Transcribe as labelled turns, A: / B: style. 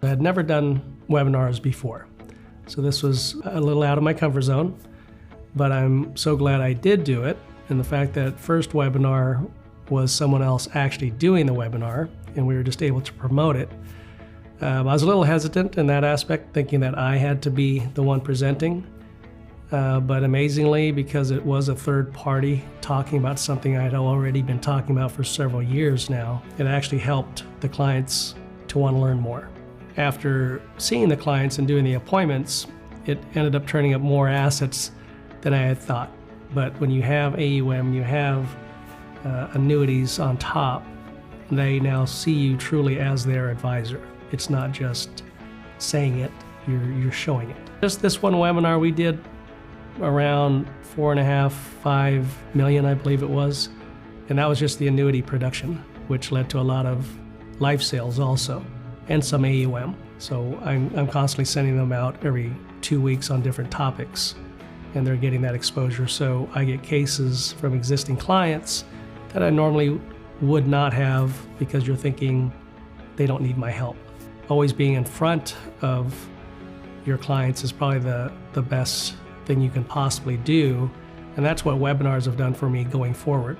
A: I had never done webinars before, so this was a little out of my comfort zone, but I'm so glad I did do it. And the fact that first webinar was someone else actually doing the webinar, and we were just able to promote it. I was a little hesitant in that aspect, thinking that I had to be the one presenting. But amazingly, because it was a third party talking about something I had already been talking about for several years now, it actually helped the clients to want to learn more. After seeing the clients and doing the appointments, it ended up turning up more assets than I had thought. But when you have AUM, you have annuities on top, they now see you truly as their advisor. It's not just saying it, you're showing it. Just this one webinar we did around 4.5, 5 million, I believe it was. And that was just the annuity production, which led to a lot of life sales also, and some AUM. So I'm constantly sending them out every 2 weeks on different topics, and they're getting that exposure. So I get cases from existing clients that I normally would not have, because you're thinking they don't need my help. Always being in front of your clients is probably the best thing you can possibly do, and that's what webinars have done for me going forward.